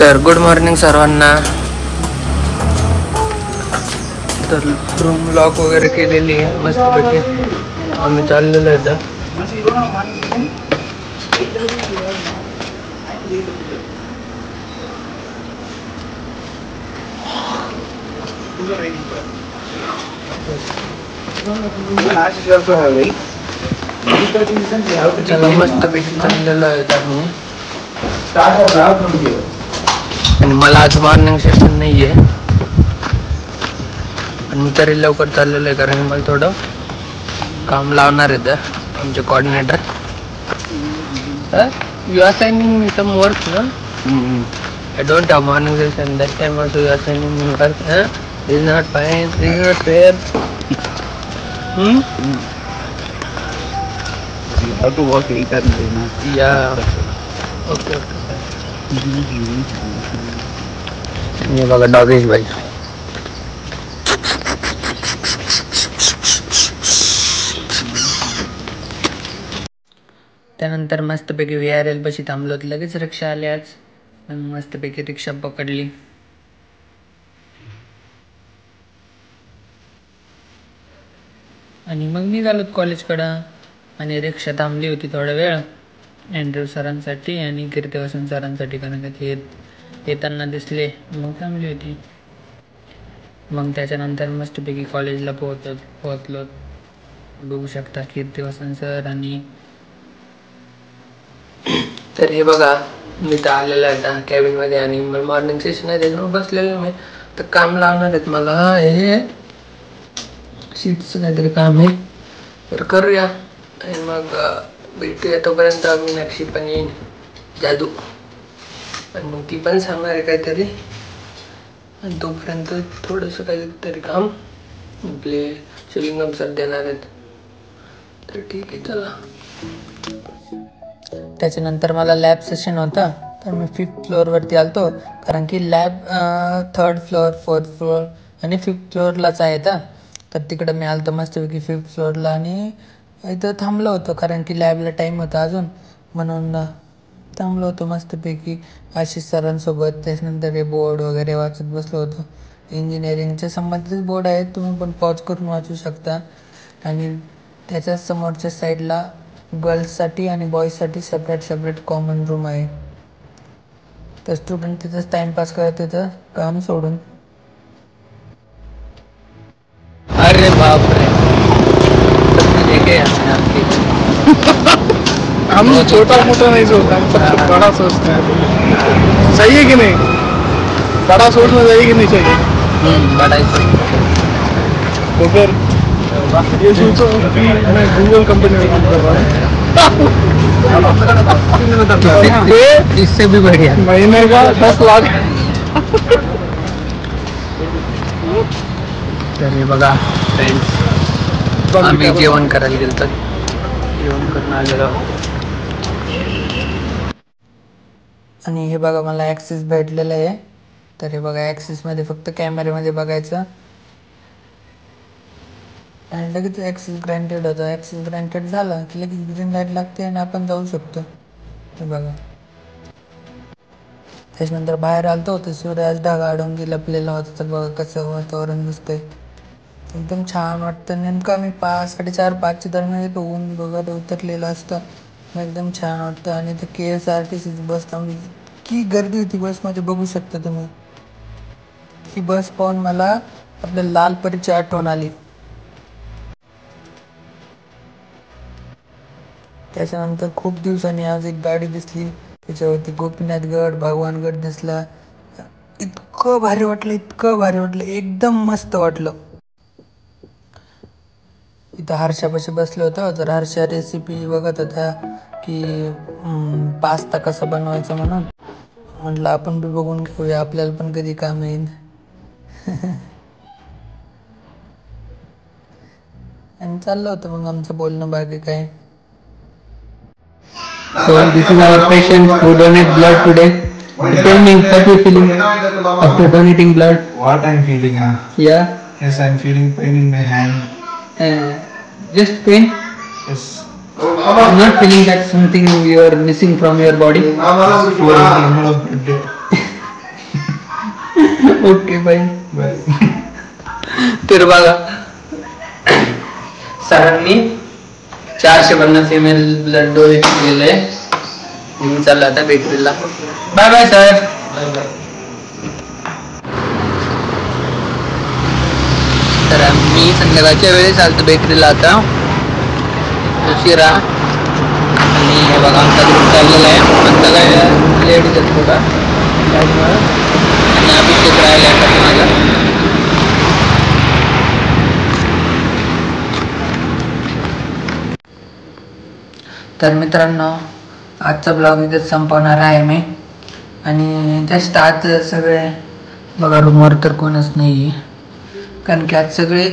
तर good morning सर्वांना. तर रूम लॉक वगैरे केलेली आहे मस्तपैकी. आम्ही चाललेलो आहे. चला मस्तपैकी चाललेलो आहे आणि मला आज मॉर्निंग सेशन नाही आहे पण मी तरी लवकर चाललेलो आहे कारण मला थोडं काम लावणार आहे आमचे coordinator. You assigning me some work ना. I don't have morning session. That time also you are sending me work. This is not fine. This is not fair. You have to work 8 hours. Yeah. Okay. ये बघा डॉगेश भाई. त्यानंतर मस्तपैकी VRL पाशी थांबलो. लगेच रिक्षा आली आज. मस्तपैकी रिक्षा पकडली. आणि मग निघालो कॉलेजकडं. आणि रिक्षा थांबली होती थोडा वेळ अँड्रू सरांसाठी आणि कीर्तिवासन सरांसाठी कारण का ते येताना दिसले मग थांबली होती. मग त्याच्यानंतर मस्तपैकी कॉलेजला पोहोचलो. बघू शकता कीर्तिवासन सर. आणि तर हे बघा मी तर आलेला आहे कॅबिन मध्ये आणि मॉर्निंग सेशन आहे त्याच्यामुळे बसलेलो मी. तर काम लावणार आहेत मला हे शीटचं काहीतरी काम आहे तर करूया आणि मग भेटूया. तोपर्यंत मीनाक्षी पण येईन जादू आणि मग ती पण सांगणार आहे काहीतरी आणि तोपर्यंत थोडंसं काहीतरी काम आपले शिलिंगम सर देणार आहेत. तर ठीक आहे चला. त्याच्यानंतर मला लॅब सेशन होता तर मी 5th फ्लोअरवरती आलतो कारण की lab 3rd floor 4th floor आणि 5th फ्लोअरलाच आहे. तर तिकडं मी आलतो मस्तपैकी 5th फ्लोअरला आणि इथं थांबलो होतो कारण की लॅबला टाईम होता अजून म्हणून थांबलो होतो मस्तपैकी आशिष सरांसोबत. त्याच्यानंतर हे बोर्ड वगैरे वाचत बसलो होतो. इंजिनिअरिंगच्या संबंधित बोर्ड आहेत तुम्ही पण पॉज करून वाचू शकता. आणि त्याच्याच समोरच्या साईडला गर्ल्ससाठी आणि बॉईजसाठी सेपरेट कॉमन रूम आहे. तर स्टुडंट तिथंच टाइमपास करत होतं काम सोडून. अरे बापरे हम छोटा मोटा नहीं सोचता, हम सब बड़ा सोचते हैं. सही है कि नहीं? बड़ा सोचना चाहिए कि नहीं चाहिए? बड़ा ही तो फिर ये सोचो कि मैं गूगल कंपनी में काम कर रहा हूँ. इससे भी बढ़िया महीने का 10 लाख. तर बघा फ्रेंड्स आम्ही जेवण करायला गेलो. जेवण करून आलेलो आणि हे बघा मला ॲक्सेस भेटलेलं आहे. तर हे बघा ॲक्सेसमध्ये फक्त कॅमेऱ्यामध्ये बघायचं आणि लगेच ॲक्सेस ग्रँटेड होतं. ॲक्सेस ग्रँटेड झालं की लगेच ग्रीन लाईट लागते आणि आपण जाऊ शकतो. हे बघा त्याच्यानंतर बाहेर आलतो तर सूर्यास ढगाळ डोंगी लपलेला होता. तर बघा कसं वातावरण दिसतंय एकदम छान वाटतं. नेमकं मी 4:30-5च्या दरम्यान येतो. ऊन बघत उतरलेलं असतं मग एकदम छान वाटतं. आणि ते KSRTCची बस थांबली. इतकी गर्दी होती बसमध्ये बघू शकता तुम्ही. ही बस पाहून मला आपल्या लालपरीची आठवण आली. त्याच्यानंतर खूप दिवसांनी आज एक गाडी दिसली त्याच्यावरती गोपीनाथगड भगवानगड दिसला. इतकं भारी वाटलं एकदम मस्त वाटलं. इथं हर्षापाशी बसलो होतो तर हर्षा रेसिपी बघत होता की पास्ता कसा बनवायचा म्हणून. म्हटलं आपण बी बघून घेऊया आपल्याला पण कधी काम येईल. आणि चाललं होतं मग आमचं बोलणं बाकी काय. So this is our patient who donate blood today. Tell me what you feeling after donating blood? What I'm feeling? Yeah. Yes, I'm feeling pain in my hand. Just pain. Yes. I'm not feeling that something you are missing from your body. Okay बाई. तर बघा सरांनी 450 ml blood donate केलंय. मी चाललो आता बेकरीला. Bye bye sir. तर मी संध्याकाळच्या वेळेस आलतो बेकरीला आता उशिरा. आणि हे बघा आमचा ग्रुप चाललेला आहे. आमचा काय लेडीज असतो का आणि अभिषेक राहिला आहे माझा. तर मित्रांनो आजचा ब्लॉग इथेच संपवणार आहे मी. आणि जस्ट आज सगळे बघा रूमवर तर कोणच नाही आहे कारण की आज सगळे